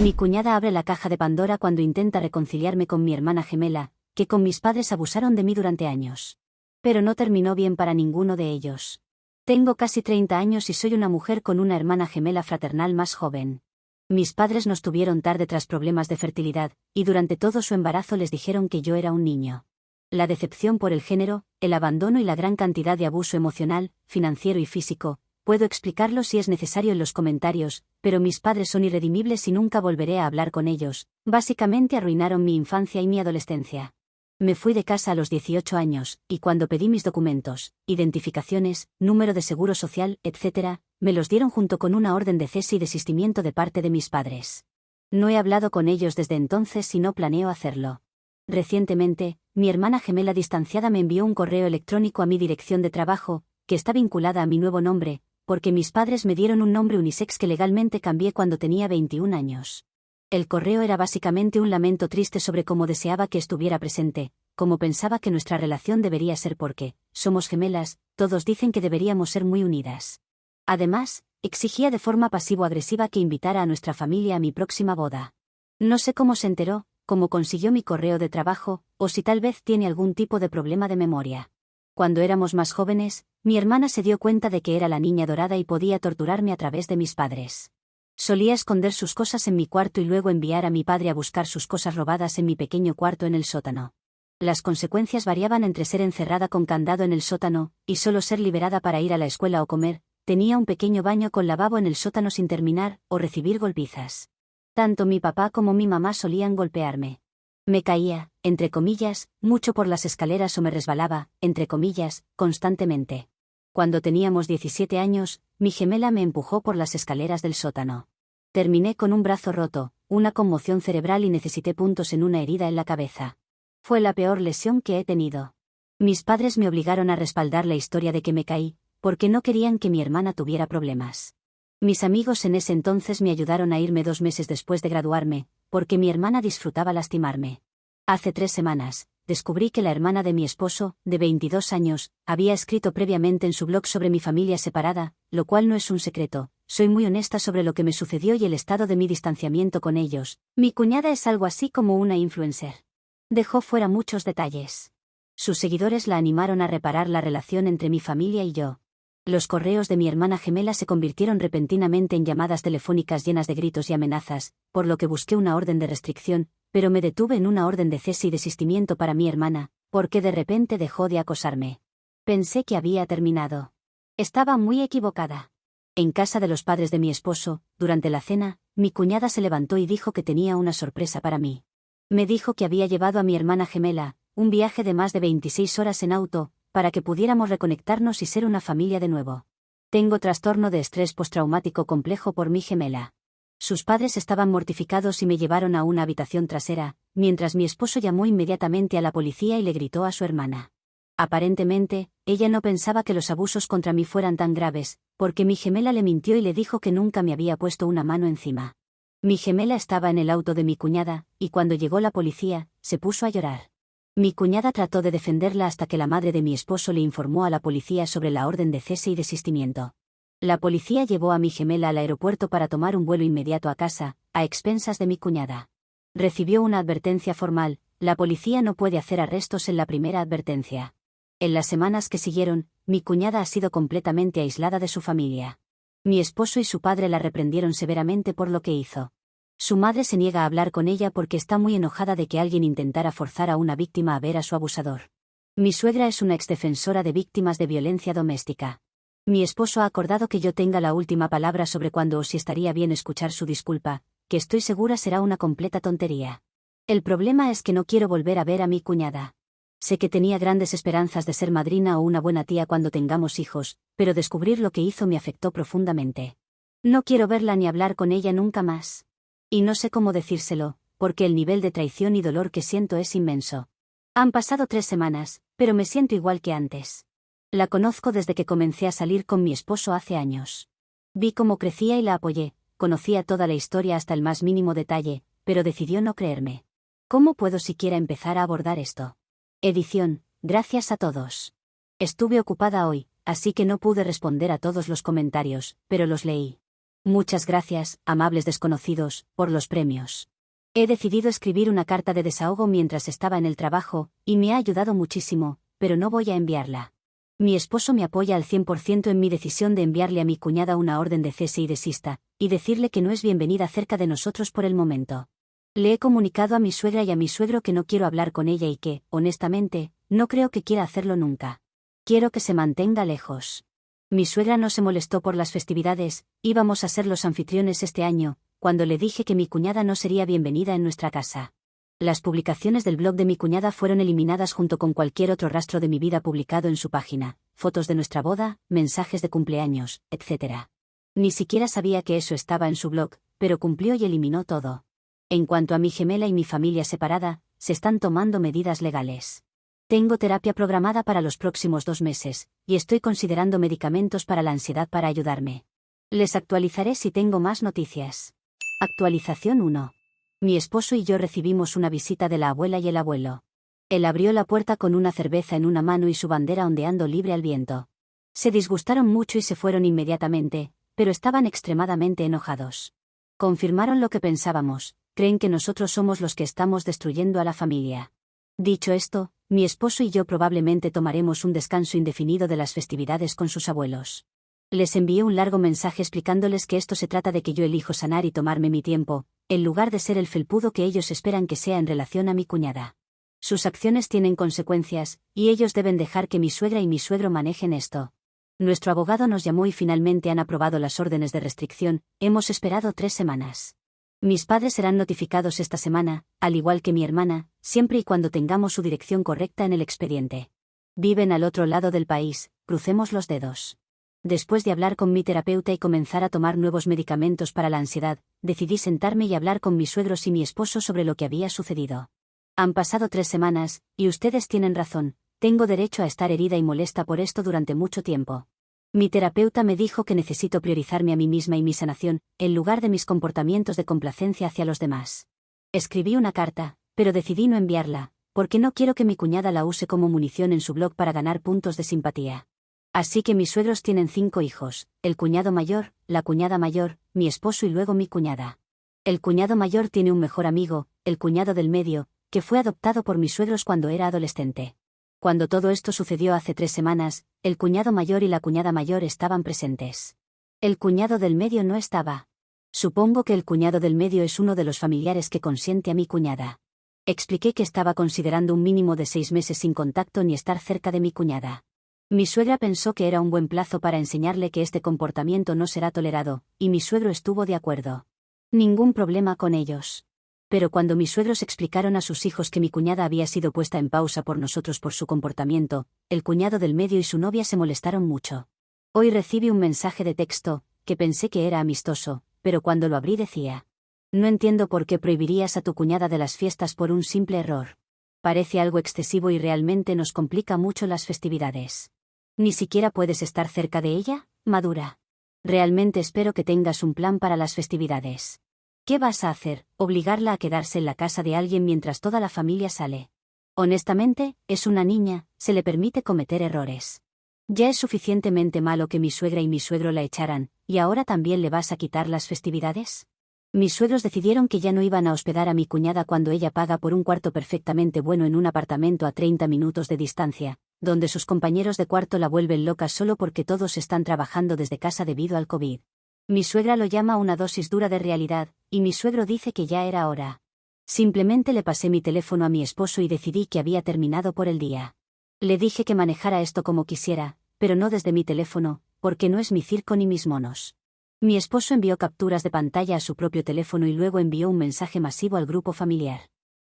Mi cuñada abre la caja de Pandora cuando intenta reconciliarme con mi hermana gemela, que con mis padres abusaron de mí durante años. Pero no terminó bien para ninguno de ellos. Tengo casi 30 años y soy una mujer con una hermana gemela fraternal más joven. Mis padres nos tuvieron tarde tras problemas de fertilidad, y durante todo su embarazo les dijeron que yo era un niño. La decepción por el género, el abandono y la gran cantidad de abuso emocional, financiero y físico, puedo explicarlo si es necesario en los comentarios, pero mis padres son irredimibles y nunca volveré a hablar con ellos. Básicamente arruinaron mi infancia y mi adolescencia. Me fui de casa a los 18 años, y cuando pedí mis documentos, identificaciones, número de seguro social, etc., me los dieron junto con una orden de cese y desistimiento de parte de mis padres. No he hablado con ellos desde entonces y no planeo hacerlo. Recientemente, mi hermana gemela distanciada me envió un correo electrónico a mi dirección de trabajo, que está vinculada a mi nuevo nombre, porque mis padres me dieron un nombre unisex que legalmente cambié cuando tenía 21 años. El correo era básicamente un lamento triste sobre cómo deseaba que estuviera presente, cómo pensaba que nuestra relación debería ser porque, somos gemelas, todos dicen que deberíamos ser muy unidas. Además, exigía de forma pasivo-agresiva que invitara a nuestra familia a mi próxima boda. No sé cómo se enteró, cómo consiguió mi correo de trabajo, o si tal vez tiene algún tipo de problema de memoria. Cuando éramos más jóvenes, mi hermana se dio cuenta de que era la niña dorada y podía torturarme a través de mis padres. Solía esconder sus cosas en mi cuarto y luego enviar a mi padre a buscar sus cosas robadas en mi pequeño cuarto en el sótano. Las consecuencias variaban entre ser encerrada con candado en el sótano, y solo ser liberada para ir a la escuela o comer, tenía un pequeño baño con lavabo en el sótano sin terminar, o recibir golpizas. Tanto mi papá como mi mamá solían golpearme. Me caía, entre comillas, mucho por las escaleras o me resbalaba, entre comillas, constantemente. Cuando teníamos 17 años, mi gemela me empujó por las escaleras del sótano. Terminé con un brazo roto, una conmoción cerebral y necesité puntos en una herida en la cabeza. Fue la peor lesión que he tenido. Mis padres me obligaron a respaldar la historia de que me caí, porque no querían que mi hermana tuviera problemas. Mis amigos en ese entonces me ayudaron a irme 2 meses después de graduarme, porque mi hermana disfrutaba lastimarme. Hace 3 semanas, descubrí que la hermana de mi esposo, de 22 años, había escrito previamente en su blog sobre mi familia separada, lo cual no es un secreto. Soy muy honesta sobre lo que me sucedió y el estado de mi distanciamiento con ellos. Mi cuñada es algo así como una influencer. Dejó fuera muchos detalles. Sus seguidores la animaron a reparar la relación entre mi familia y yo. Los correos de mi hermana gemela se convirtieron repentinamente en llamadas telefónicas llenas de gritos y amenazas, por lo que busqué una orden de restricción, pero me detuve en una orden de cese y desistimiento para mi hermana, porque de repente dejó de acosarme. Pensé que había terminado. Estaba muy equivocada. En casa de los padres de mi esposo, durante la cena, mi cuñada se levantó y dijo que tenía una sorpresa para mí. Me dijo que había llevado a mi hermana gemela, un viaje de más de 26 horas en auto, para que pudiéramos reconectarnos y ser una familia de nuevo. Tengo trastorno de estrés postraumático complejo por mi gemela. Sus padres estaban mortificados y me llevaron a una habitación trasera, mientras mi esposo llamó inmediatamente a la policía y le gritó a su hermana. Aparentemente, ella no pensaba que los abusos contra mí fueran tan graves, porque mi gemela le mintió y le dijo que nunca me había puesto una mano encima. Mi gemela estaba en el auto de mi cuñada, y cuando llegó la policía, se puso a llorar. Mi cuñada trató de defenderla hasta que la madre de mi esposo le informó a la policía sobre la orden de cese y desistimiento. La policía llevó a mi gemela al aeropuerto para tomar un vuelo inmediato a casa, a expensas de mi cuñada. Recibió una advertencia formal: la policía no puede hacer arrestos en la primera advertencia. En las semanas que siguieron, mi cuñada ha sido completamente aislada de su familia. Mi esposo y su padre la reprendieron severamente por lo que hizo. Su madre se niega a hablar con ella porque está muy enojada de que alguien intentara forzar a una víctima a ver a su abusador. Mi suegra es una exdefensora de víctimas de violencia doméstica. Mi esposo ha acordado que yo tenga la última palabra sobre cuándo o si estaría bien escuchar su disculpa, que estoy segura será una completa tontería. El problema es que no quiero volver a ver a mi cuñada. Sé que tenía grandes esperanzas de ser madrina o una buena tía cuando tengamos hijos, pero descubrir lo que hizo me afectó profundamente. No quiero verla ni hablar con ella nunca más. Y no sé cómo decírselo, porque el nivel de traición y dolor que siento es inmenso. Han pasado 3 semanas, pero me siento igual que antes. La conozco desde que comencé a salir con mi esposo hace años. Vi cómo crecía y la apoyé, conocía toda la historia hasta el más mínimo detalle, pero decidió no creerme. ¿Cómo puedo siquiera empezar a abordar esto? Edición, gracias a todos. Estuve ocupada hoy, así que no pude responder a todos los comentarios, pero los leí. Muchas gracias, amables desconocidos, por los premios. He decidido escribir una carta de desahogo mientras estaba en el trabajo, y me ha ayudado muchísimo, pero no voy a enviarla. Mi esposo me apoya al 100% en mi decisión de enviarle a mi cuñada una orden de cese y desista, y decirle que no es bienvenida cerca de nosotros por el momento. Le he comunicado a mi suegra y a mi suegro que no quiero hablar con ella y que, honestamente, no creo que quiera hacerlo nunca. Quiero que se mantenga lejos. Mi suegra no se molestó por las festividades, íbamos a ser los anfitriones este año, cuando le dije que mi cuñada no sería bienvenida en nuestra casa. Las publicaciones del blog de mi cuñada fueron eliminadas junto con cualquier otro rastro de mi vida publicado en su página, fotos de nuestra boda, mensajes de cumpleaños, etc. Ni siquiera sabía que eso estaba en su blog, pero cumplió y eliminó todo. En cuanto a mi gemela y mi familia separada, se están tomando medidas legales. Tengo terapia programada para los próximos 2 meses, y estoy considerando medicamentos para la ansiedad para ayudarme. Les actualizaré si tengo más noticias. Actualización 1. Mi esposo y yo recibimos una visita de la abuela y el abuelo. Él abrió la puerta con una cerveza en una mano y su bandera ondeando libre al viento. Se disgustaron mucho y se fueron inmediatamente, pero estaban extremadamente enojados. Confirmaron lo que pensábamos, creen que nosotros somos los que estamos destruyendo a la familia. Dicho esto, mi esposo y yo probablemente tomaremos un descanso indefinido de las festividades con sus abuelos. Les envié un largo mensaje explicándoles que esto se trata de que yo elijo sanar y tomarme mi tiempo, en lugar de ser el felpudo que ellos esperan que sea en relación a mi cuñada. Sus acciones tienen consecuencias, y ellos deben dejar que mi suegra y mi suegro manejen esto. Nuestro abogado nos llamó y finalmente han aprobado las órdenes de restricción, hemos esperado 3 semanas. Mis padres serán notificados esta semana, al igual que mi hermana, siempre y cuando tengamos su dirección correcta en el expediente. Viven al otro lado del país, crucemos los dedos. Después de hablar con mi terapeuta y comenzar a tomar nuevos medicamentos para la ansiedad, decidí sentarme y hablar con mis suegros y mi esposo sobre lo que había sucedido. Han pasado 3 semanas, y ustedes tienen razón, tengo derecho a estar herida y molesta por esto durante mucho tiempo. Mi terapeuta me dijo que necesito priorizarme a mí misma y mi sanación, en lugar de mis comportamientos de complacencia hacia los demás. Escribí una carta, pero decidí no enviarla, porque no quiero que mi cuñada la use como munición en su blog para ganar puntos de simpatía. Así que mis suegros tienen 5 hijos, el cuñado mayor, la cuñada mayor, mi esposo y luego mi cuñada. El cuñado mayor tiene un mejor amigo, el cuñado del medio, que fue adoptado por mis suegros cuando era adolescente. Cuando todo esto sucedió hace 3 semanas, el cuñado mayor y la cuñada mayor estaban presentes. El cuñado del medio no estaba. Supongo que el cuñado del medio es uno de los familiares que consiente a mi cuñada. Expliqué que estaba considerando un mínimo de 6 meses sin contacto ni estar cerca de mi cuñada. Mi suegra pensó que era un buen plazo para enseñarle que este comportamiento no será tolerado, y mi suegro estuvo de acuerdo. Ningún problema con ellos. Pero cuando mis suegros explicaron a sus hijos que mi cuñada había sido puesta en pausa por nosotros por su comportamiento, el cuñado del medio y su novia se molestaron mucho. Hoy recibí un mensaje de texto, que pensé que era amistoso, pero cuando lo abrí decía: no entiendo por qué prohibirías a tu cuñada de las fiestas por un simple error. Parece algo excesivo y realmente nos complica mucho las festividades. ¿Ni siquiera puedes estar cerca de ella, madura? Realmente espero que tengas un plan para las festividades. ¿Qué vas a hacer? ¿Obligarla a quedarse en la casa de alguien mientras toda la familia sale? Honestamente, es una niña, se le permite cometer errores. Ya es suficientemente malo que mi suegra y mi suegro la echaran, ¿y ahora también le vas a quitar las festividades? Mis suegros decidieron que ya no iban a hospedar a mi cuñada cuando ella paga por un cuarto perfectamente bueno en un apartamento a 30 minutos de distancia, donde sus compañeros de cuarto la vuelven loca solo porque todos están trabajando desde casa debido al COVID. Mi suegra lo llama una dosis dura de realidad, y mi suegro dice que ya era hora. Simplemente le pasé mi teléfono a mi esposo y decidí que había terminado por el día. Le dije que manejara esto como quisiera, pero no desde mi teléfono, porque no es mi circo ni mis monos. Mi esposo envió capturas de pantalla a su propio teléfono y luego envió un mensaje masivo al grupo familiar.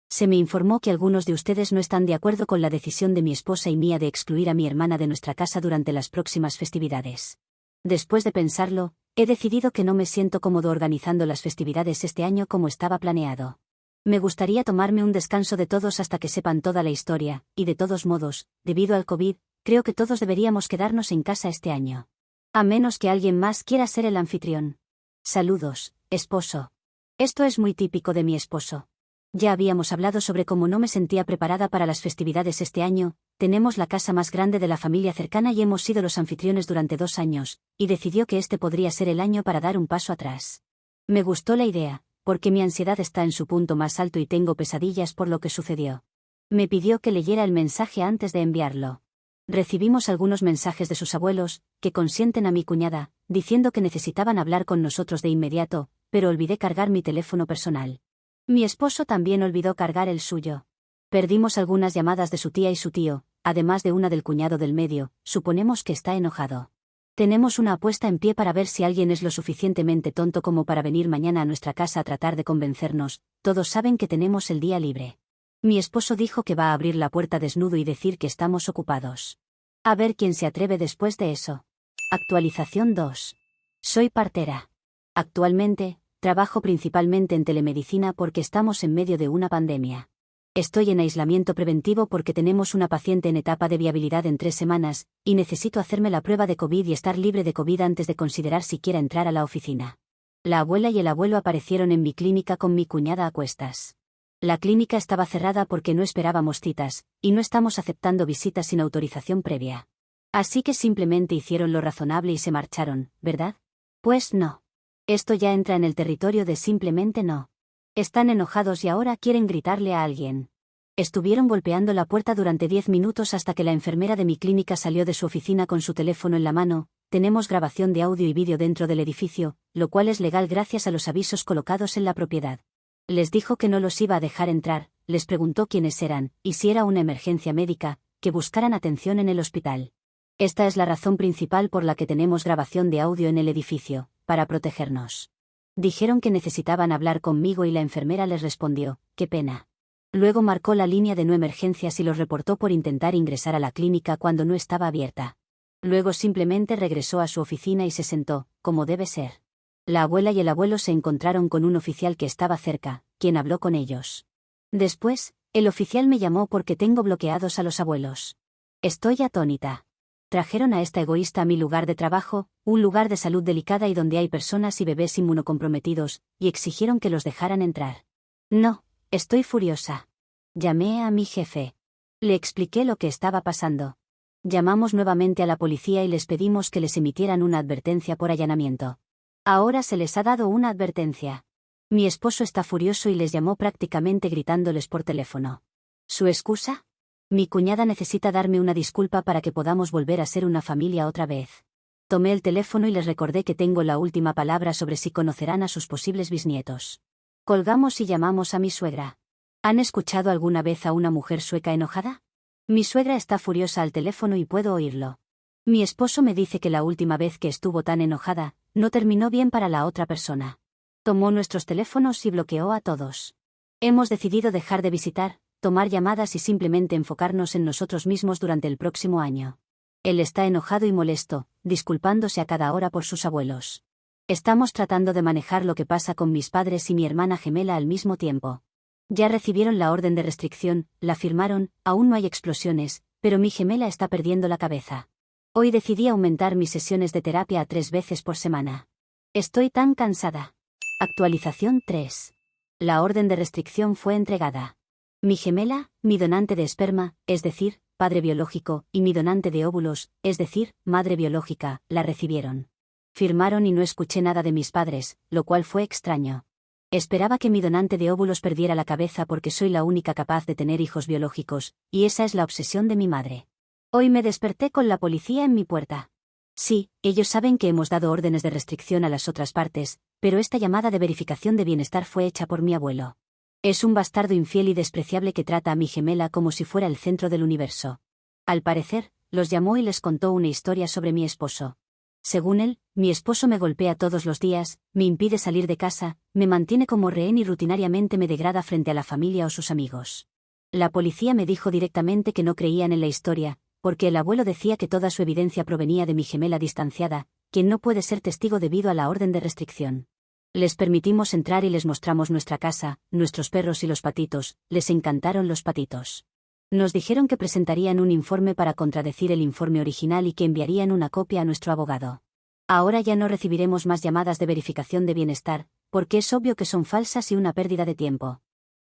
Se me informó que algunos de ustedes no están de acuerdo con la decisión de mi esposa y mía de excluir a mi hermana de nuestra casa durante las próximas festividades. Después de pensarlo, he decidido que no me siento cómodo organizando las festividades este año como estaba planeado. Me gustaría tomarme un descanso de todos hasta que sepan toda la historia, y de todos modos, debido al COVID, creo que todos deberíamos quedarnos en casa este año. A menos que alguien más quiera ser el anfitrión. Saludos, esposo. Esto es muy típico de mi esposo. Ya habíamos hablado sobre cómo no me sentía preparada para las festividades este año, tenemos la casa más grande de la familia cercana y hemos sido los anfitriones durante 2 años, y decidió que este podría ser el año para dar un paso atrás. Me gustó la idea, porque mi ansiedad está en su punto más alto y tengo pesadillas por lo que sucedió. Me pidió que leyera el mensaje antes de enviarlo. Recibimos algunos mensajes de sus abuelos, que consienten a mi cuñada, diciendo que necesitaban hablar con nosotros de inmediato, pero olvidé cargar mi teléfono personal. Mi esposo también olvidó cargar el suyo. Perdimos algunas llamadas de su tía y su tío, además de una del cuñado del medio, suponemos que está enojado. Tenemos una apuesta en pie para ver si alguien es lo suficientemente tonto como para venir mañana a nuestra casa a tratar de convencernos, todos saben que tenemos el día libre. Mi esposo dijo que va a abrir la puerta desnudo y decir que estamos ocupados. A ver quién se atreve después de eso. Actualización 2. Soy partera. Actualmente, trabajo principalmente en telemedicina porque estamos en medio de una pandemia. Estoy en aislamiento preventivo porque tenemos una paciente en etapa de viabilidad en 3 semanas, y necesito hacerme la prueba de COVID y estar libre de COVID antes de considerar siquiera entrar a la oficina. La abuela y el abuelo aparecieron en mi clínica con mi cuñada a cuestas. La clínica estaba cerrada porque no esperábamos citas, y no estamos aceptando visitas sin autorización previa. Así que simplemente hicieron lo razonable y se marcharon, ¿verdad? Pues no. Esto ya entra en el territorio de simplemente no. Están enojados y ahora quieren gritarle a alguien. Estuvieron golpeando la puerta durante 10 minutos hasta que la enfermera de mi clínica salió de su oficina con su teléfono en la mano. Tenemos grabación de audio y vídeo dentro del edificio, lo cual es legal gracias a los avisos colocados en la propiedad. Les dijo que no los iba a dejar entrar, les preguntó quiénes eran, y si era una emergencia médica, que buscaran atención en el hospital. Esta es la razón principal por la que tenemos grabación de audio en el edificio, para protegernos. Dijeron que necesitaban hablar conmigo y la enfermera les respondió, qué pena. Luego marcó la línea de no emergencias y los reportó por intentar ingresar a la clínica cuando no estaba abierta. Luego simplemente regresó a su oficina y se sentó, como debe ser. La abuela y el abuelo se encontraron con un oficial que estaba cerca, quien habló con ellos. Después, el oficial me llamó porque tengo bloqueados a los abuelos. Estoy atónita. Trajeron a esta egoísta a mi lugar de trabajo, un lugar de salud delicada y donde hay personas y bebés inmunocomprometidos, y exigieron que los dejaran entrar. No, estoy furiosa. Llamé a mi jefe. Le expliqué lo que estaba pasando. Llamamos nuevamente a la policía y les pedimos que les emitieran una advertencia por allanamiento. Ahora se les ha dado una advertencia. Mi esposo está furioso y les llamó prácticamente gritándoles por teléfono. ¿Su excusa? Mi cuñada necesita darme una disculpa para que podamos volver a ser una familia otra vez. Tomé el teléfono y les recordé que tengo la última palabra sobre si conocerán a sus posibles bisnietos. Colgamos y llamamos a mi suegra. ¿Han escuchado alguna vez a una mujer sueca enojada? Mi suegra está furiosa al teléfono y puedo oírlo. Mi esposo me dice que la última vez que estuvo tan enojada, no terminó bien para la otra persona. Tomó nuestros teléfonos y bloqueó a todos. Hemos decidido dejar de visitar, tomar llamadas y simplemente enfocarnos en nosotros mismos durante el próximo año. Él está enojado y molesto, disculpándose a cada hora por sus abuelos. Estamos tratando de manejar lo que pasa con mis padres y mi hermana gemela al mismo tiempo. Ya recibieron la orden de restricción, la firmaron, aún no hay explosiones, pero mi gemela está perdiendo la cabeza. Hoy decidí aumentar mis sesiones de terapia a 3 veces por semana. Estoy tan cansada. Actualización 3. La orden de restricción fue entregada. Mi gemela, mi donante de esperma, es decir, padre biológico, y mi donante de óvulos, es decir, madre biológica, la recibieron. Firmaron y no escuché nada de mis padres, lo cual fue extraño. Esperaba que mi donante de óvulos perdiera la cabeza porque soy la única capaz de tener hijos biológicos, y esa es la obsesión de mi madre. Hoy me desperté con la policía en mi puerta. Sí, ellos saben que hemos dado órdenes de restricción a las otras partes, pero esta llamada de verificación de bienestar fue hecha por mi abuelo. Es un bastardo infiel y despreciable que trata a mi gemela como si fuera el centro del universo. Al parecer, los llamó y les contó una historia sobre mi esposo. Según él, mi esposo me golpea todos los días, me impide salir de casa, me mantiene como rehén y rutinariamente me degrada frente a la familia o sus amigos. La policía me dijo directamente que no creían en la historia, porque el abuelo decía que toda su evidencia provenía de mi gemela distanciada, quien no puede ser testigo debido a la orden de restricción. Les permitimos entrar y les mostramos nuestra casa, nuestros perros y los patitos, les encantaron los patitos. Nos dijeron que presentarían un informe para contradecir el informe original y que enviarían una copia a nuestro abogado. Ahora ya no recibiremos más llamadas de verificación de bienestar, porque es obvio que son falsas y una pérdida de tiempo.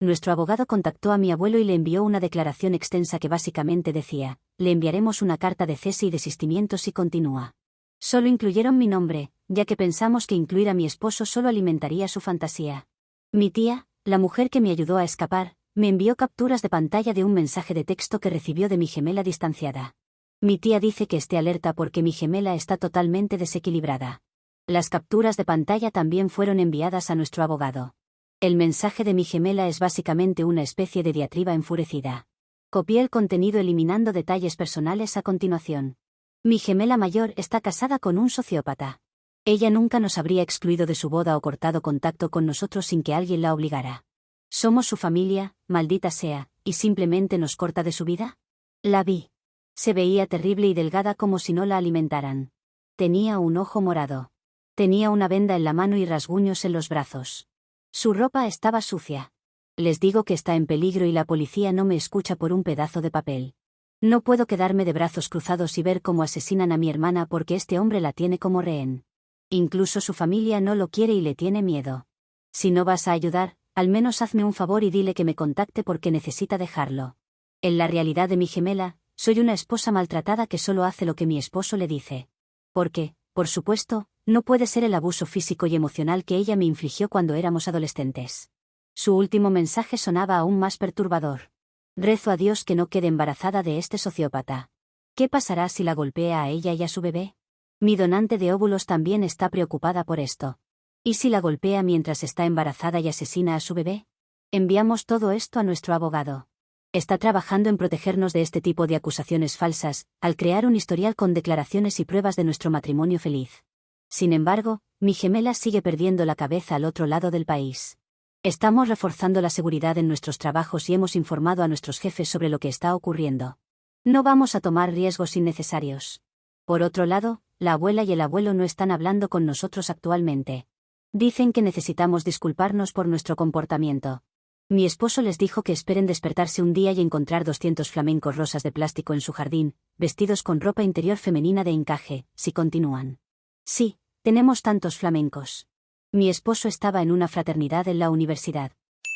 Nuestro abogado contactó a mi abuelo y le envió una declaración extensa que básicamente decía: le enviaremos una carta de cese y desistimiento si continúa. Solo incluyeron mi nombre, ya que pensamos que incluir a mi esposo solo alimentaría su fantasía. Mi tía, la mujer que me ayudó a escapar, me envió capturas de pantalla de un mensaje de texto que recibió de mi gemela distanciada. Mi tía dice que esté alerta porque mi gemela está totalmente desequilibrada. Las capturas de pantalla también fueron enviadas a nuestro abogado. El mensaje de mi gemela es básicamente una especie de diatriba enfurecida. Copié el contenido eliminando detalles personales a continuación. Mi gemela mayor está casada con un sociópata. Ella nunca nos habría excluido de su boda o cortado contacto con nosotros sin que alguien la obligara. ¿Somos su familia, maldita sea, y simplemente nos corta de su vida? La vi. Se veía terrible y delgada como si no la alimentaran. Tenía un ojo morado. Tenía una venda en la mano y rasguños en los brazos. Su ropa estaba sucia. Les digo que está en peligro y la policía no me escucha por un pedazo de papel. No puedo quedarme de brazos cruzados y ver cómo asesinan a mi hermana porque este hombre la tiene como rehén. Incluso su familia no lo quiere y le tiene miedo. Si no vas a ayudar, al menos hazme un favor y dile que me contacte porque necesita dejarlo. En la realidad de mi gemela, soy una esposa maltratada que solo hace lo que mi esposo le dice. Porque, por supuesto, no puede ser el abuso físico y emocional que ella me infligió cuando éramos adolescentes. Su último mensaje sonaba aún más perturbador. Rezo a Dios que no quede embarazada de este sociópata. ¿Qué pasará si la golpea a ella y a su bebé? Mi donante de óvulos también está preocupada por esto. ¿Y si la golpea mientras está embarazada y asesina a su bebé? Enviamos todo esto a nuestro abogado. Está trabajando en protegernos de este tipo de acusaciones falsas, al crear un historial con declaraciones y pruebas de nuestro matrimonio feliz. Sin embargo, mi gemela sigue perdiendo la cabeza al otro lado del país. Estamos reforzando la seguridad en nuestros trabajos y hemos informado a nuestros jefes sobre lo que está ocurriendo. No vamos a tomar riesgos innecesarios. Por otro lado, la abuela y el abuelo no están hablando con nosotros actualmente. Dicen que necesitamos disculparnos por nuestro comportamiento. Mi esposo les dijo que esperen despertarse un día y encontrar 200 flamencos rosas de plástico en su jardín, vestidos con ropa interior femenina de encaje, si continúan. Sí, tenemos tantos flamencos. Mi esposo estaba en una fraternidad en la universidad.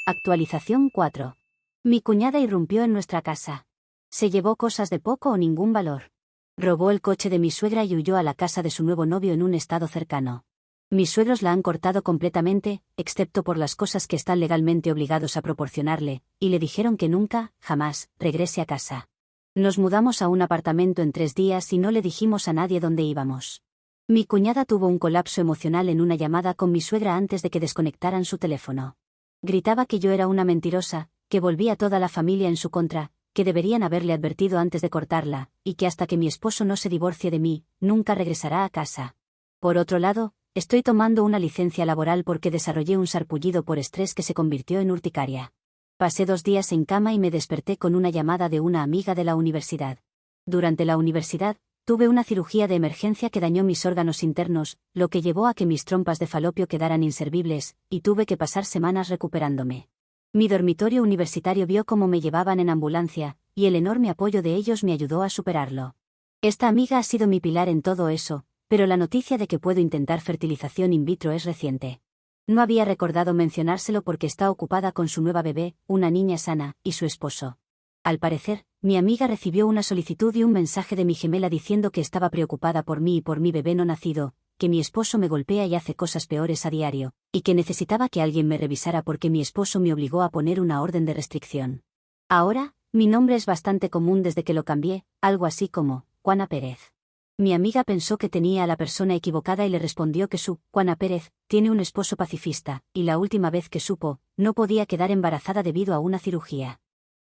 Actualización 4. Mi cuñada irrumpió en nuestra casa. Se llevó cosas de poco o ningún valor. Robó el coche de mi suegra y huyó a la casa de su nuevo novio en un estado cercano. Mis suegros la han cortado completamente, excepto por las cosas que están legalmente obligados a proporcionarle, y le dijeron que nunca, jamás, regrese a casa. Nos mudamos a un apartamento en 3 días y no le dijimos a nadie dónde íbamos. Mi cuñada tuvo un colapso emocional en una llamada con mi suegra antes de que desconectaran su teléfono. Gritaba que yo era una mentirosa, que volvía a toda la familia en su contra, que deberían haberle advertido antes de cortarla, y que hasta que mi esposo no se divorcie de mí, nunca regresará a casa. Por otro lado, estoy tomando una licencia laboral porque desarrollé un sarpullido por estrés que se convirtió en urticaria. Pasé 2 días en cama y me desperté con una llamada de una amiga de la universidad. Durante la universidad, tuve una cirugía de emergencia que dañó mis órganos internos, lo que llevó a que mis trompas de falopio quedaran inservibles, y tuve que pasar semanas recuperándome. Mi dormitorio universitario vio cómo me llevaban en ambulancia, y el enorme apoyo de ellos me ayudó a superarlo. Esta amiga ha sido mi pilar en todo eso, pero la noticia de que puedo intentar fertilización in vitro es reciente. No había recordado mencionárselo porque está ocupada con su nueva bebé, una niña sana, y su esposo. Al parecer, mi amiga recibió una solicitud y un mensaje de mi gemela diciendo que estaba preocupada por mí y por mi bebé no nacido, que mi esposo me golpea y hace cosas peores a diario, y que necesitaba que alguien me revisara porque mi esposo me obligó a poner una orden de restricción. Ahora, mi nombre es bastante común desde que lo cambié, algo así como Juana Pérez. Mi amiga pensó que tenía a la persona equivocada y le respondió que Juana Pérez tiene un esposo pacifista, y la última vez que supo, no podía quedar embarazada debido a una cirugía.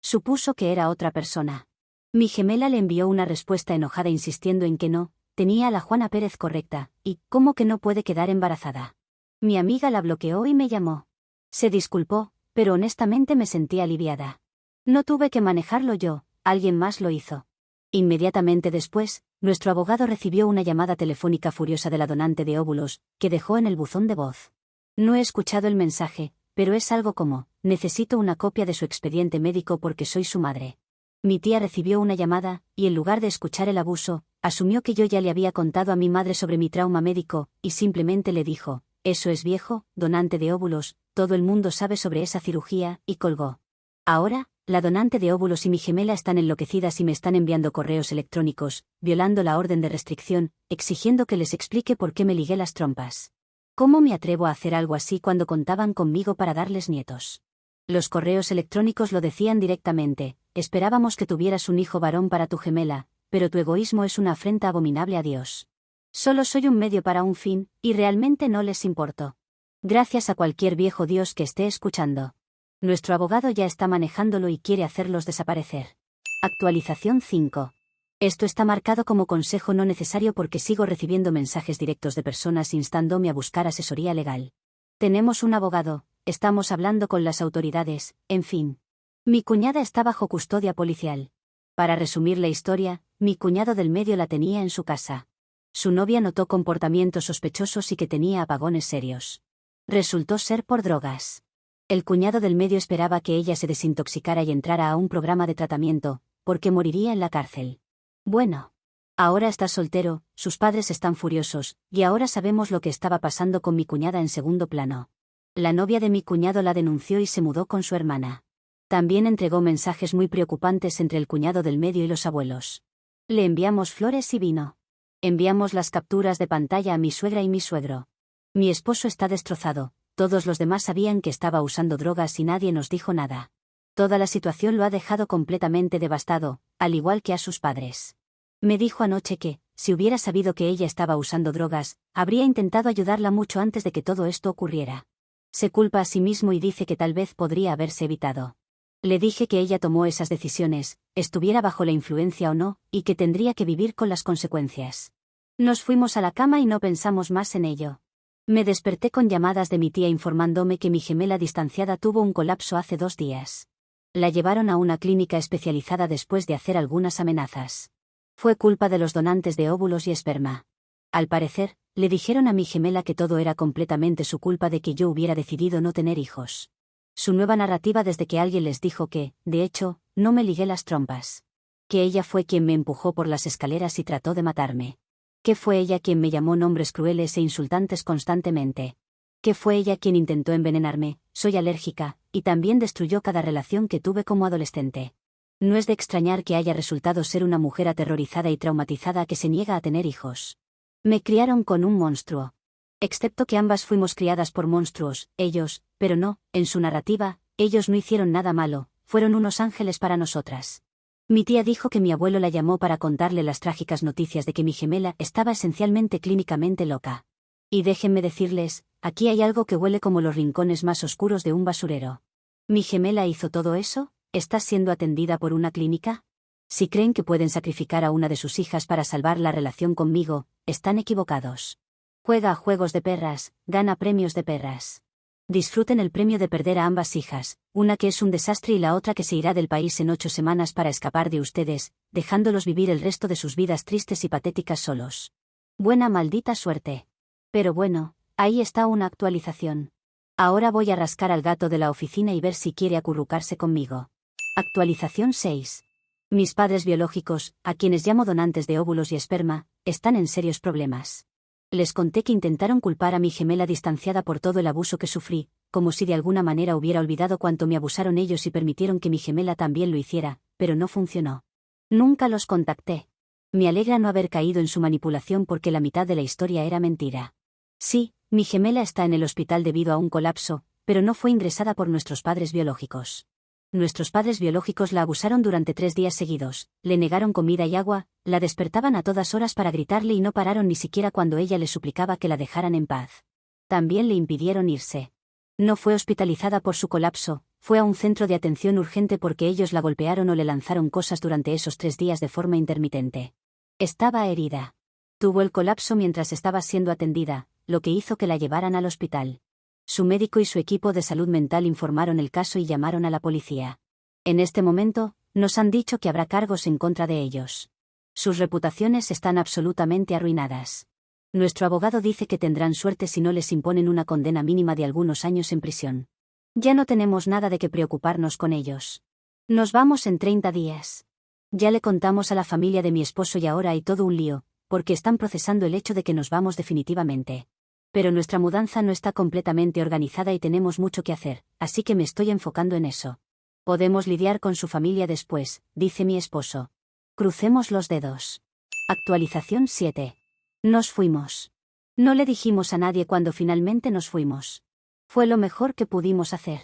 Supuso que era otra persona. Mi gemela le envió una respuesta enojada insistiendo en que no, tenía a la Juana Pérez correcta, y ¿cómo que no puede quedar embarazada? Mi amiga la bloqueó y me llamó. Se disculpó, pero honestamente me sentí aliviada. No tuve que manejarlo yo, alguien más lo hizo. Inmediatamente después, nuestro abogado recibió una llamada telefónica furiosa de la donante de óvulos, que dejó en el buzón de voz. No he escuchado el mensaje, pero es algo como, necesito una copia de su expediente médico porque soy su madre. Mi tía recibió una llamada, y en lugar de escuchar el abuso, asumió que yo ya le había contado a mi madre sobre mi trauma médico, y simplemente le dijo, eso es viejo, donante de óvulos, todo el mundo sabe sobre esa cirugía, y colgó. Ahora, la donante de óvulos y mi gemela están enloquecidas y me están enviando correos electrónicos, violando la orden de restricción, exigiendo que les explique por qué me ligué las trompas. ¿Cómo me atrevo a hacer algo así cuando contaban conmigo para darles nietos? Los correos electrónicos lo decían directamente: esperábamos que tuvieras un hijo varón para tu gemela, pero tu egoísmo es una afrenta abominable a Dios. Solo soy un medio para un fin, y realmente no les importo. Gracias a cualquier viejo Dios que esté escuchando. Nuestro abogado ya está manejándolo y quiere hacerlos desaparecer. Actualización 5. Esto está marcado como consejo no necesario porque sigo recibiendo mensajes directos de personas instándome a buscar asesoría legal. Tenemos un abogado, estamos hablando con las autoridades, en fin. Mi cuñada está bajo custodia policial. Para resumir la historia, mi cuñado del medio la tenía en su casa. Su novia notó comportamientos sospechosos y que tenía apagones serios. Resultó ser por drogas. El cuñado del medio esperaba que ella se desintoxicara y entrara a un programa de tratamiento, porque moriría en la cárcel. Bueno. Ahora está soltero, sus padres están furiosos, y ahora sabemos lo que estaba pasando con mi cuñada en segundo plano. La novia de mi cuñado la denunció y se mudó con su hermana. También entregó mensajes muy preocupantes entre el cuñado del medio y los abuelos. Le enviamos flores y vino. Enviamos las capturas de pantalla a mi suegra y mi suegro. Mi esposo está destrozado, todos los demás sabían que estaba usando drogas y nadie nos dijo nada. Toda la situación lo ha dejado completamente devastado, al igual que a sus padres. Me dijo anoche que, si hubiera sabido que ella estaba usando drogas, habría intentado ayudarla mucho antes de que todo esto ocurriera. Se culpa a sí mismo y dice que tal vez podría haberse evitado. Le dije que ella tomó esas decisiones, estuviera bajo la influencia o no, y que tendría que vivir con las consecuencias. Nos fuimos a la cama y no pensamos más en ello. Me desperté con llamadas de mi tía informándome que mi gemela distanciada tuvo un colapso hace 2 días. La llevaron a una clínica especializada después de hacer algunas amenazas. Fue culpa de los donantes de óvulos y esperma. Al parecer, le dijeron a mi gemela que todo era completamente su culpa de que yo hubiera decidido no tener hijos. Su nueva narrativa desde que alguien les dijo que, de hecho, no me ligué las trompas. Que ella fue quien me empujó por las escaleras y trató de matarme. Que fue ella quien me llamó nombres crueles e insultantes constantemente. Que fue ella quien intentó envenenarme, soy alérgica, y también destruyó cada relación que tuve como adolescente. No es de extrañar que haya resultado ser una mujer aterrorizada y traumatizada que se niega a tener hijos. Me criaron con un monstruo. Excepto que ambas fuimos criadas por monstruos, ellos, pero no, en su narrativa, ellos no hicieron nada malo, fueron unos ángeles para nosotras. Mi tía dijo que mi abuelo la llamó para contarle las trágicas noticias de que mi gemela estaba esencialmente clínicamente loca. Y déjenme decirles, aquí hay algo que huele como los rincones más oscuros de un basurero. ¿Mi gemela hizo todo eso? ¿Está siendo atendida por una clínica? Si creen que pueden sacrificar a una de sus hijas para salvar la relación conmigo, están equivocados. Juega a juegos de perras, gana premios de perras. Disfruten el premio de perder a ambas hijas, una que es un desastre y la otra que se irá del país en 8 semanas para escapar de ustedes, dejándolos vivir el resto de sus vidas tristes y patéticas solos. Buena maldita suerte. Pero bueno, ahí está una actualización. Ahora voy a rascar al gato de la oficina y ver si quiere acurrucarse conmigo. Actualización 6. Mis padres biológicos, a quienes llamo donantes de óvulos y esperma, están en serios problemas. Les conté que intentaron culpar a mi gemela distanciada por todo el abuso que sufrí, como si de alguna manera hubiera olvidado cuánto me abusaron ellos y permitieron que mi gemela también lo hiciera, pero no funcionó. Nunca los contacté. Me alegra no haber caído en su manipulación porque la mitad de la historia era mentira. Sí, mi gemela está en el hospital debido a un colapso, pero no fue ingresada por nuestros padres biológicos. Nuestros padres biológicos la abusaron durante 3 días seguidos, le negaron comida y agua, la despertaban a todas horas para gritarle y no pararon ni siquiera cuando ella les suplicaba que la dejaran en paz. También le impidieron irse. No fue hospitalizada por su colapso, fue a un centro de atención urgente porque ellos la golpearon o le lanzaron cosas durante esos 3 días de forma intermitente. Estaba herida. Tuvo el colapso mientras estaba siendo atendida, lo que hizo que la llevaran al hospital. Su médico y su equipo de salud mental informaron el caso y llamaron a la policía. En este momento, nos han dicho que habrá cargos en contra de ellos. Sus reputaciones están absolutamente arruinadas. Nuestro abogado dice que tendrán suerte si no les imponen una condena mínima de algunos años en prisión. Ya no tenemos nada de qué preocuparnos con ellos. Nos vamos en 30 días. Ya le contamos a la familia de mi esposo y ahora hay todo un lío, porque están procesando el hecho de que nos vamos definitivamente. Pero nuestra mudanza no está completamente organizada y tenemos mucho que hacer, así que me estoy enfocando en eso. Podemos lidiar con su familia después, dice mi esposo. Crucemos los dedos. Actualización 7. Nos fuimos. No le dijimos a nadie cuando finalmente nos fuimos. Fue lo mejor que pudimos hacer.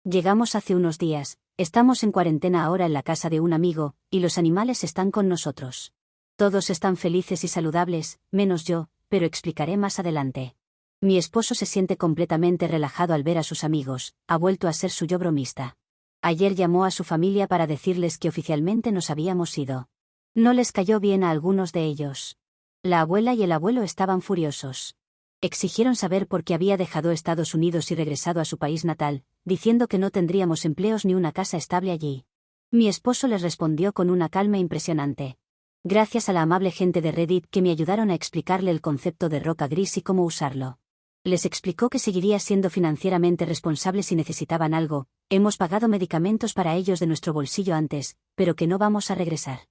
Llegamos hace unos días, estamos en cuarentena ahora en la casa de un amigo, y los animales están con nosotros. Todos están felices y saludables, menos yo, pero explicaré más adelante. Mi esposo se siente completamente relajado al ver a sus amigos, ha vuelto a ser su yo bromista. Ayer llamó a su familia para decirles que oficialmente nos habíamos ido. No les cayó bien a algunos de ellos. La abuela y el abuelo estaban furiosos. Exigieron saber por qué había dejado Estados Unidos y regresado a su país natal, diciendo que no tendríamos empleos ni una casa estable allí. Mi esposo les respondió con una calma impresionante. Gracias a la amable gente de Reddit que me ayudaron a explicarle el concepto de roca gris y cómo usarlo. Les explicó que seguiría siendo financieramente responsable si necesitaban algo, hemos pagado medicamentos para ellos de nuestro bolsillo antes, pero que no vamos a regresar.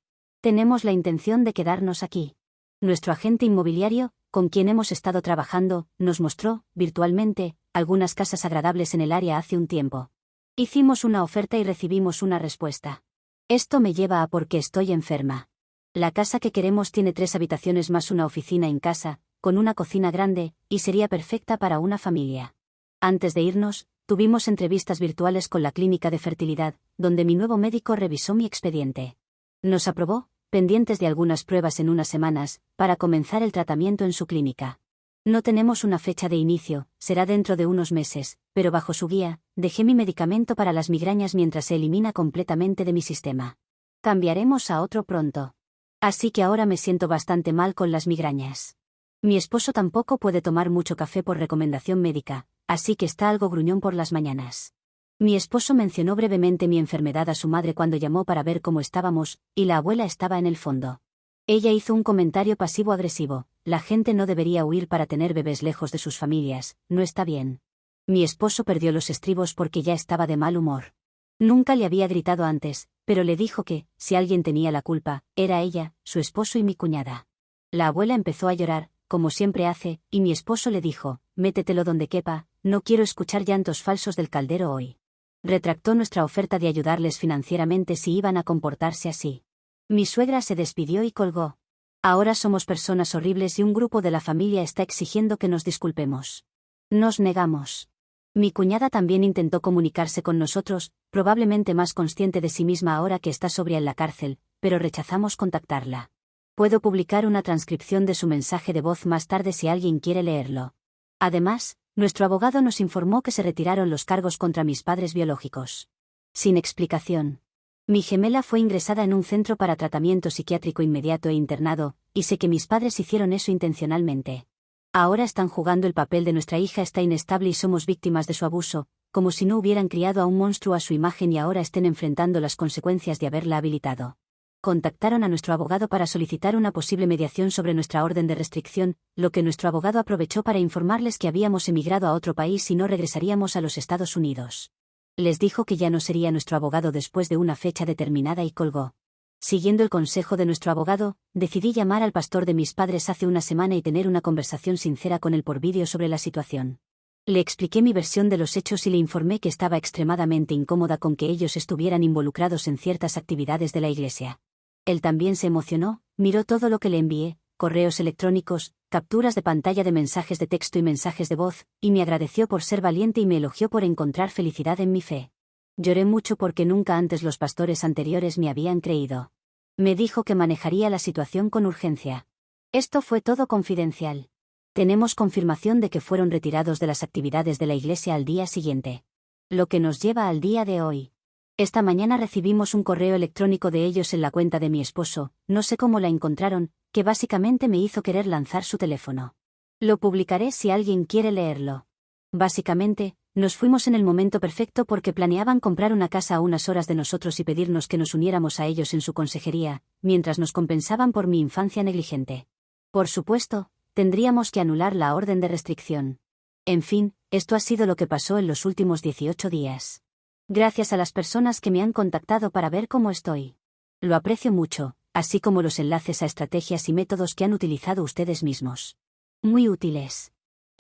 Tenemos la intención de quedarnos aquí. Nuestro agente inmobiliario, con quien hemos estado trabajando, nos mostró, virtualmente, algunas casas agradables en el área hace un tiempo. Hicimos una oferta y recibimos una respuesta. Esto me lleva a por qué estoy enferma. La casa que queremos tiene 3 habitaciones más una oficina en casa, con una cocina grande, y sería perfecta para una familia. Antes de irnos, tuvimos entrevistas virtuales con la clínica de fertilidad, donde mi nuevo médico revisó mi expediente. Nos aprobó, pendientes de algunas pruebas en unas semanas, para comenzar el tratamiento en su clínica. No tenemos una fecha de inicio, será dentro de unos meses, pero bajo su guía, dejé mi medicamento para las migrañas mientras se elimina completamente de mi sistema. Cambiaremos a otro pronto. Así que ahora me siento bastante mal con las migrañas. Mi esposo tampoco puede tomar mucho café por recomendación médica, así que está algo gruñón por las mañanas. Mi esposo mencionó brevemente mi enfermedad a su madre cuando llamó para ver cómo estábamos, y la abuela estaba en el fondo. Ella hizo un comentario pasivo-agresivo: la gente no debería huir para tener bebés lejos de sus familias, no está bien. Mi esposo perdió los estribos porque ya estaba de mal humor. Nunca le había gritado antes, pero le dijo que, si alguien tenía la culpa, era ella, su esposo y mi cuñada. La abuela empezó a llorar, como siempre hace, y mi esposo le dijo: métetelo donde quepa, no quiero escuchar llantos falsos del caldero hoy. Retractó nuestra oferta de ayudarles financieramente si iban a comportarse así. Mi suegra se despidió y colgó. Ahora somos personas horribles y un grupo de la familia está exigiendo que nos disculpemos. Nos negamos. Mi cuñada también intentó comunicarse con nosotros, probablemente más consciente de sí misma ahora que está sobria en la cárcel, pero rechazamos contactarla. Puedo publicar una transcripción de su mensaje de voz más tarde si alguien quiere leerlo. Además, nuestro abogado nos informó que se retiraron los cargos contra mis padres biológicos. Sin explicación. Mi gemela fue ingresada en un centro para tratamiento psiquiátrico inmediato e internado, y sé que mis padres hicieron eso intencionalmente. Ahora están jugando el papel de nuestra hija está inestable y somos víctimas de su abuso, como si no hubieran criado a un monstruo a su imagen y ahora estén enfrentando las consecuencias de haberla habilitado. Contactaron a nuestro abogado para solicitar una posible mediación sobre nuestra orden de restricción, lo que nuestro abogado aprovechó para informarles que habíamos emigrado a otro país y no regresaríamos a los Estados Unidos. Les dijo que ya no sería nuestro abogado después de una fecha determinada y colgó. Siguiendo el consejo de nuestro abogado, decidí llamar al pastor de mis padres hace una semana y tener una conversación sincera con él por vídeo sobre la situación. Le expliqué mi versión de los hechos y le informé que estaba extremadamente incómoda con que ellos estuvieran involucrados en ciertas actividades de la iglesia. Él también se emocionó, miró todo lo que le envié, correos electrónicos, capturas de pantalla de mensajes de texto y mensajes de voz, y me agradeció por ser valiente y me elogió por encontrar felicidad en mi fe. Lloré mucho porque nunca antes los pastores anteriores me habían creído. Me dijo que manejaría la situación con urgencia. Esto fue todo confidencial. Tenemos confirmación de que fueron retirados de las actividades de la iglesia al día siguiente. Lo que nos lleva al día de hoy. Esta mañana recibimos un correo electrónico de ellos en la cuenta de mi esposo, no sé cómo la encontraron, que básicamente me hizo querer lanzar su teléfono. Lo publicaré si alguien quiere leerlo. Básicamente, nos fuimos en el momento perfecto porque planeaban comprar una casa a unas horas de nosotros y pedirnos que nos uniéramos a ellos en su consejería, mientras nos compensaban por mi infancia negligente. Por supuesto, tendríamos que anular la orden de restricción. En fin, esto ha sido lo que pasó en los últimos 18 días. Gracias a las personas que me han contactado para ver cómo estoy. Lo aprecio mucho, así como los enlaces a estrategias y métodos que han utilizado ustedes mismos. Muy útiles.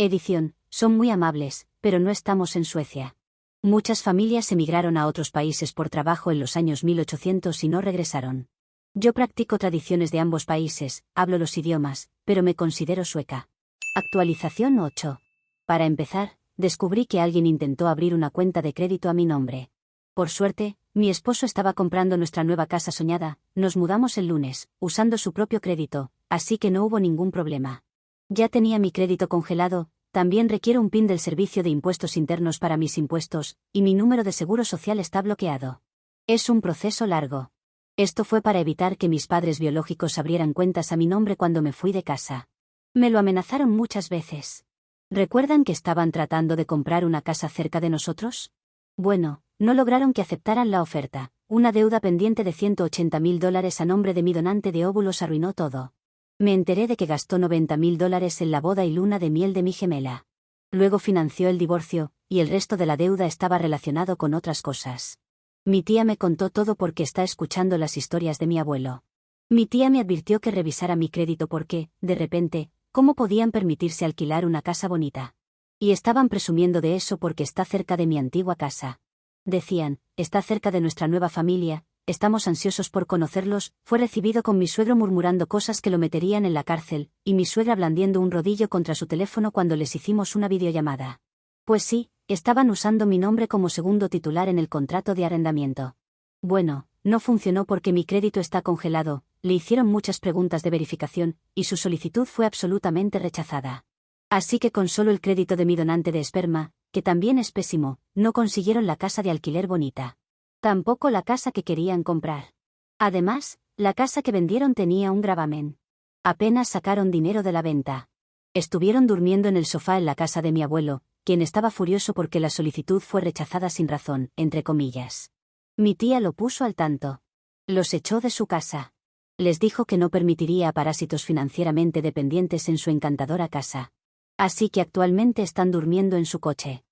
Edición, son muy amables, pero no estamos en Suecia. Muchas familias emigraron a otros países por trabajo en los años 1800 y no regresaron. Yo practico tradiciones de ambos países, hablo los idiomas, pero me considero sueca. Actualización 8. Para empezar, descubrí que alguien intentó abrir una cuenta de crédito a mi nombre. Por suerte, mi esposo estaba comprando nuestra nueva casa soñada, nos mudamos el lunes, usando su propio crédito, así que no hubo ningún problema. Ya tenía mi crédito congelado, también requiero un PIN del Servicio de Impuestos Internos para mis impuestos, y mi número de seguro social está bloqueado. Es un proceso largo. Esto fue para evitar que mis padres biológicos abrieran cuentas a mi nombre cuando me fui de casa. Me lo amenazaron muchas veces. ¿Recuerdan que estaban tratando de comprar una casa cerca de nosotros? Bueno, no lograron que aceptaran la oferta. Una deuda pendiente de $180.000 a nombre de mi donante de óvulos arruinó todo. Me enteré de que gastó $90.000 en la boda y luna de miel de mi gemela. Luego financió el divorcio, y el resto de la deuda estaba relacionado con otras cosas. Mi tía me contó todo porque está escuchando las historias de mi abuelo. Mi tía me advirtió que revisara mi crédito porque, de repente, ¿cómo podían permitirse alquilar una casa bonita? Y estaban presumiendo de eso porque está cerca de mi antigua casa. Decían, está cerca de nuestra nueva familia, estamos ansiosos por conocerlos. Fue recibido con mi suegro murmurando cosas que lo meterían en la cárcel, y mi suegra blandiendo un rodillo contra su teléfono cuando les hicimos una videollamada. Pues sí, estaban usando mi nombre como segundo titular en el contrato de arrendamiento. Bueno, no funcionó porque mi crédito está congelado, le hicieron muchas preguntas de verificación, y su solicitud fue absolutamente rechazada. Así que con solo el crédito de mi donante de esperma, que también es pésimo, no consiguieron la casa de alquiler bonita. Tampoco la casa que querían comprar. Además, la casa que vendieron tenía un gravamen. Apenas sacaron dinero de la venta. Estuvieron durmiendo en el sofá en la casa de mi abuelo, quien estaba furioso porque la solicitud fue rechazada sin razón, entre comillas. Mi tía lo puso al tanto. Los echó de su casa. Les dijo que no permitiría a parásitos financieramente dependientes en su encantadora casa. Así que actualmente están durmiendo en su coche.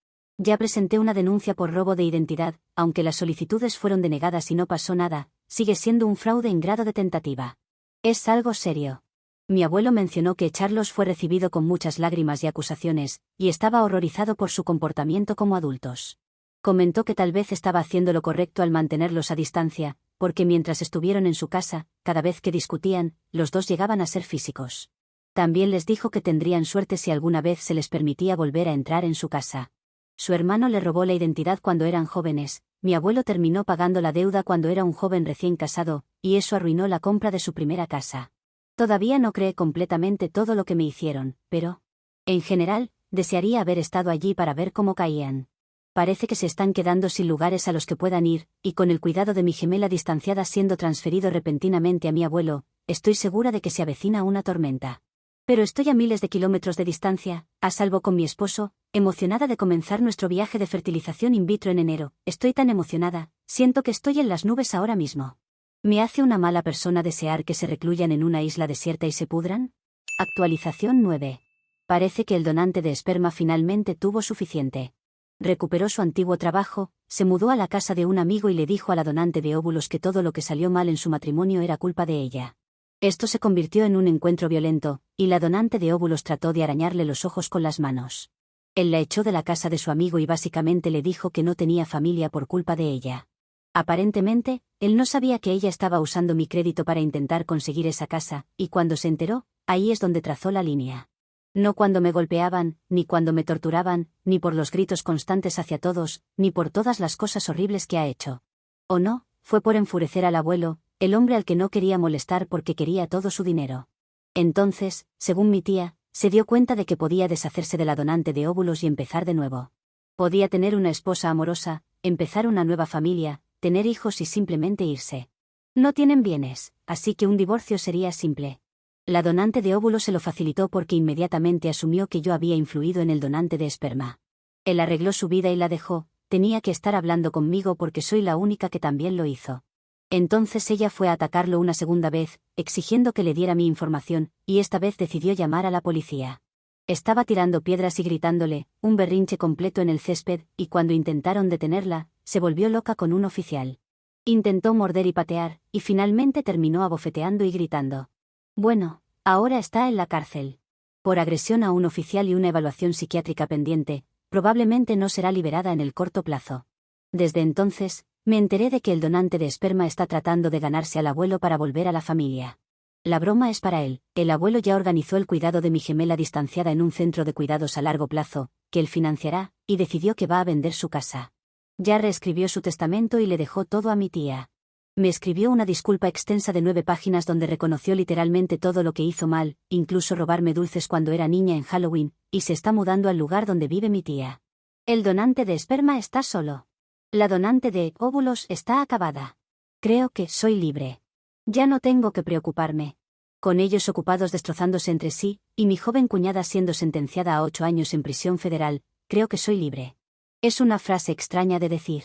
Ya presenté una denuncia por robo de identidad, aunque las solicitudes fueron denegadas y no pasó nada, sigue siendo un fraude en grado de tentativa. Es algo serio. Mi abuelo mencionó que echarlos fue recibido con muchas lágrimas y acusaciones, y estaba horrorizado por su comportamiento como adultos. Comentó que tal vez estaba haciendo lo correcto al mantenerlos a distancia, porque mientras estuvieron en su casa, cada vez que discutían, los dos llegaban a ser físicos. También les dijo que tendrían suerte si alguna vez se les permitía volver a entrar en su casa. Su hermano le robó la identidad cuando eran jóvenes, mi abuelo terminó pagando la deuda cuando era un joven recién casado, y eso arruinó la compra de su primera casa. Todavía no cree completamente todo lo que me hicieron, pero, en general, desearía haber estado allí para ver cómo caían. Parece que se están quedando sin lugares a los que puedan ir, y con el cuidado de mi gemela distanciada siendo transferido repentinamente a mi abuelo, estoy segura de que se avecina una tormenta. Pero estoy a miles de kilómetros de distancia, a salvo con mi esposo, emocionada de comenzar nuestro viaje de fertilización in vitro en enero. Estoy tan emocionada, siento que estoy en las nubes ahora mismo. ¿Me hace una mala persona desear que se recluyan en una isla desierta y se pudran? Actualización 9. Parece que el donante de esperma finalmente tuvo suficiente. Recuperó su antiguo trabajo, se mudó a la casa de un amigo y le dijo a la donante de óvulos que todo lo que salió mal en su matrimonio era culpa de ella. Esto se convirtió en un encuentro violento, y la donante de óvulos trató de arañarle los ojos con las manos. Él la echó de la casa de su amigo y básicamente le dijo que no tenía familia por culpa de ella. Aparentemente, él no sabía que ella estaba usando mi crédito para intentar conseguir esa casa, y cuando se enteró, ahí es donde trazó la línea. No cuando me golpeaban, ni cuando me torturaban, ni por los gritos constantes hacia todos, ni por todas las cosas horribles que ha hecho. O no, fue por enfurecer al abuelo, el hombre al que no quería molestar porque quería todo su dinero. Entonces, según mi tía, se dio cuenta de que podía deshacerse de la donante de óvulos y empezar de nuevo. Podía tener una esposa amorosa, empezar una nueva familia, tener hijos y simplemente irse. No tienen bienes, así que un divorcio sería simple. La donante de óvulos se lo facilitó porque inmediatamente asumió que yo había influido en el donante de esperma. Él arregló su vida y la dejó, tenía que estar hablando conmigo porque soy la única que también lo hizo. Entonces ella fue a atacarlo una segunda vez, exigiendo que le diera mi información, y esta vez decidió llamar a la policía. Estaba tirando piedras y gritándole, un berrinche completo en el césped, y cuando intentaron detenerla, se volvió loca con un oficial. Intentó morder y patear, y finalmente terminó abofeteando y gritando. Bueno, ahora está en la cárcel. Por agresión a un oficial y una evaluación psiquiátrica pendiente, probablemente no será liberada en el corto plazo. Desde entonces, me enteré de que el donante de esperma está tratando de ganarse al abuelo para volver a la familia. La broma es para él. El abuelo ya organizó el cuidado de mi gemela distanciada en un centro de cuidados a largo plazo, que él financiará, y decidió que va a vender su casa. Ya reescribió su testamento y le dejó todo a mi tía. Me escribió una disculpa extensa de 9 páginas donde reconoció literalmente todo lo que hizo mal, incluso robarme dulces cuando era niña en Halloween, y se está mudando al lugar donde vive mi tía. El donante de esperma está solo. La donante de óvulos está acabada. Creo que soy libre. Ya no tengo que preocuparme. Con ellos ocupados destrozándose entre sí, y mi joven cuñada siendo sentenciada a 8 años en prisión federal, creo que soy libre. Es una frase extraña de decir.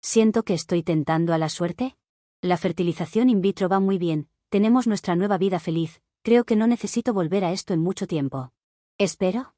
¿Siento que estoy tentando a la suerte? La fertilización in vitro va muy bien, tenemos nuestra nueva vida feliz, creo que no necesito volver a esto en mucho tiempo. Espero.